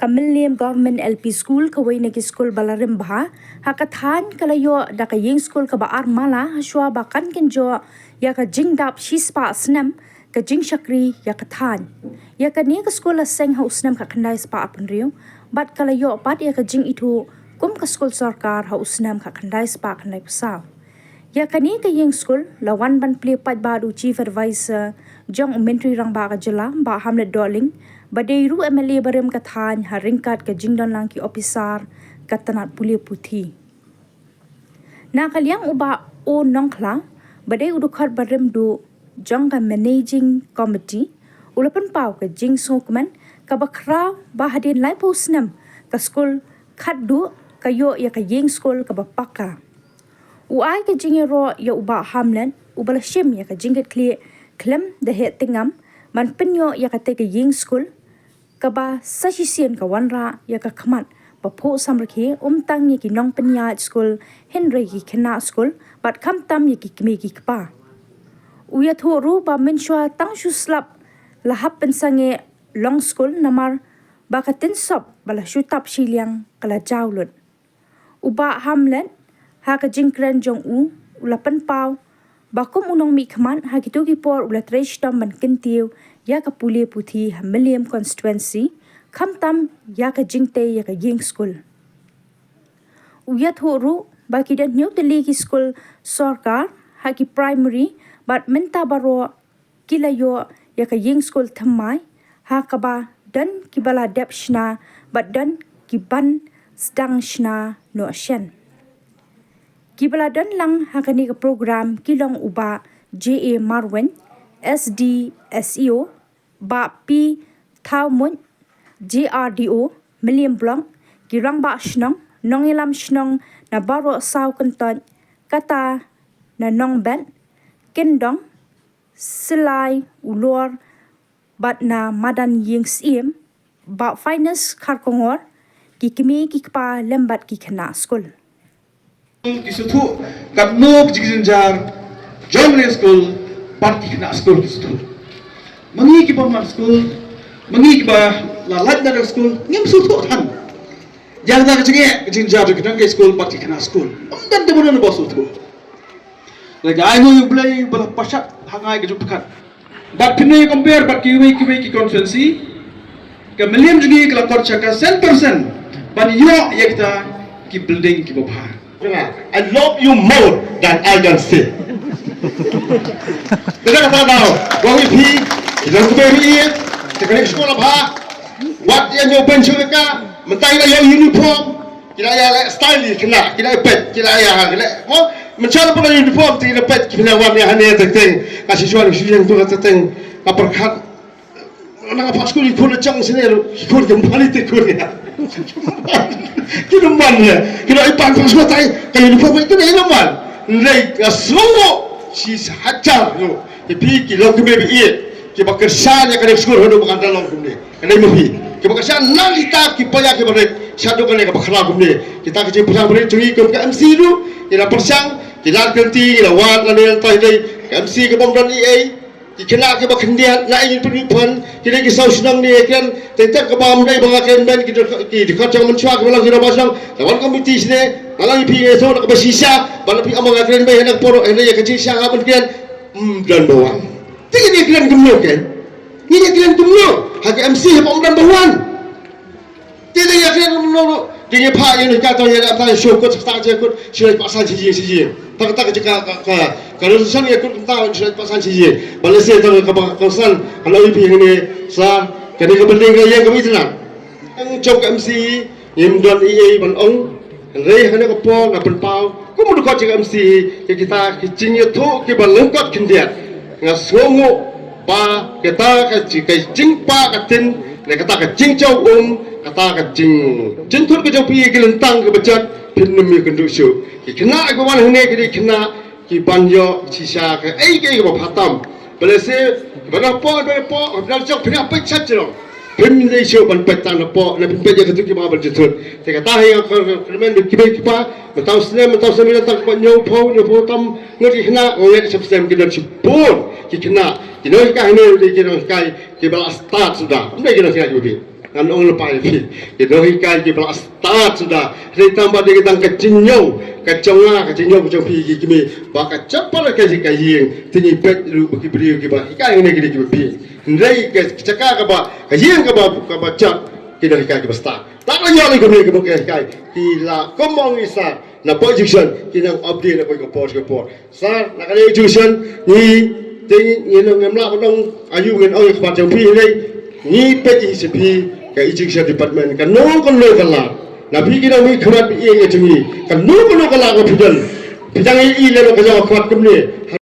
Mylliem Govt LP School kawai nagi skul balarim bah hakathan kalayo da ka ïing skul ka ba armala shwa bakan kenjo ya ka jingdap shispa snem ka jing shakri ya kathan ya ka ni ka skul seng ha usnem ka khandai spa apunrio bat kalayo pat ya ka jing itu kum ka skul sarkar ha usnem ka khandai spa khandai pusaw ya ka ni ka ïing skul lawan ban pli pat badu chief advisor jong menteri rang ba ka jela Bah Hamlet doling Badairu MLA barem kathan haringkat ke jingdon lang ki opisar katanat pulia puthi. Na kaliang uba o nongkla badai udukhat barem du jong ka managing committee ulapan pau ke jing sokman ka bakra bahadin lai posnem ka skul khat du kayo ya ka ïing skul ka bapaka. Uai ke jingero ya uba Hamlet ubala shim ya ka jinget kli klem de het tingam man pynioh ya ka te ka ïing skul kaba sasisian ka wanra ya ka khamat papo samrakhi tang ya ki nong penya skul henry ki khena skul bat kham tam ya ki kme ki kpa uya thoru ba menshwa tang shu slap lahap pensange long skul namar ba ka tin sop bala shu tap shiliang kala jawlut uba Hamlet ha ka jingkran jong ulapan pau bakum unong mi khaman ha kitu ki por ula tresh tam man kentiu ya ka pulia puthi Mylliem constituency khamtam ya ka jingte ya ka ïing skul uya thoru ba ki dan new delhi ki skul sarkar ha ki primary bat menta baro kilayo ya ka ïing skul thamai ha ka ba dan ki bala depshna bat dan ki ban stang shna no ashen ki bala dan lang ha ka ni ka program kilong uba JA Marwen SD SEO ba P Thaumun JRDO Mylliem Blong girang ba shnong nongilam shnong na baro saw kanton kata na nong ben kendong silai ulor bat na madan ïing siem ba finance kharkongor ki kimi ki kpa lembat ki khana skul kisuthu kapnok jiginjar jongre skul parti khana skul kisuthu mangi ki bomar skul mangi ki ba la ladna skul ngem suthu than jang da jige jinjar jong skul parti khana skul amdan de bonon bo suthu like I know you play bala pashat hangai ke jupkan but pinai compare but ki conferency ke Mylliem jigi kala korcha ka 100% ban yo yekta ki building ki bobhar I love you more than I can say. Kita kata tahu, wang ipi, kita kuberi, kita kena sekolah bah. Wat yang yo bencu ka, mentai la yo uniform, kita ya style kena, kita pet, kita ya kena. Oh, mencari pun uniform, kita pet, kita warna hanya terteng, kasih suara suara tu terteng, aperkat. Orang apa sekolah ikut cang sini, ikut kembali tekun ya. Kita mana? Kita ipan pasal tay, kalau uniform itu ni nama. Nilai semua si hajar yo. Tapi kita kembali ia, kita kerja yang kena sekolah hendak bukan dalam kembali. Kena mesti. Kita kerja nang kita payah kita balik. Satu kali kita bakal kembali. Kita kerja pasang balik curi ke MC tu. Kita pasang, kita ganti, kita wat lalu tay day. MC ke bangdan EA. Kena kita kendian nak ingin penipuan kita kisah senang ni kan tentang kebam dari bangkakan dan kita kacang mencuak malang kita pasang lawan komiti sini malang ipi esok nak bersisa malang ipi amang akan bayi anak porok hendak yang kecil siang apa kian dan bawang tiga dia kian gemuk kan ni dia kian gemuk hak MC apa dan bawang tidak dia kian gemuk dia pak yang kata yang apa syukur tak syukur sudah pasang siji tak jika kalau susan ya kun tahu sudah pasang siji balas saya tahu kawasan kalau ipi ini sah kena kepenting yang kami senang ang cok MC yang don EA ban ong rei hanya kapong kapal pau ko mo ko cik MC kita kicinya tu ke balengkot kendian ngasongo pa kita ka jingpa katin le kata ka jingcau kata ka jingtur ke jopi ke lentang ke becat pinumi kendusuk kena aku wan hene ke kena ki banjo sisa ke ke batam balase berapo badal jok pina pechat jero pin dei show ban petan po na pin peja ketu ki ba berjutut te kata ya kermen ki ba tahu snem tahu semina tak nyo po tam ngeri kena ngeri substem ki dan sipun ki kena ki no ka hene ki no kai ki ba start sudah ndai ki no kena ki kan orang lepas ni kita hikai kita belas start sudah hari tambah dia kita kecinyau keconga kecinyau kecong pi kimi baka cepat ke ïing tini bet ru bagi beri kita hikai ini kita pi ndai ke cakap ke ïing ke ba cak kita hikai kita start tak lagi lagi kita hikai kila komong isa na position kita update na ko report sar na kali education ni ting ni ngamla dong ayu ngen oi khpat jong pi ni peti sepi ke education department kan no kon lo kala na bi kita mi khamat ïing ejumi kan no kon lo kala ko pidal bidang i le lo ka khpat kum ni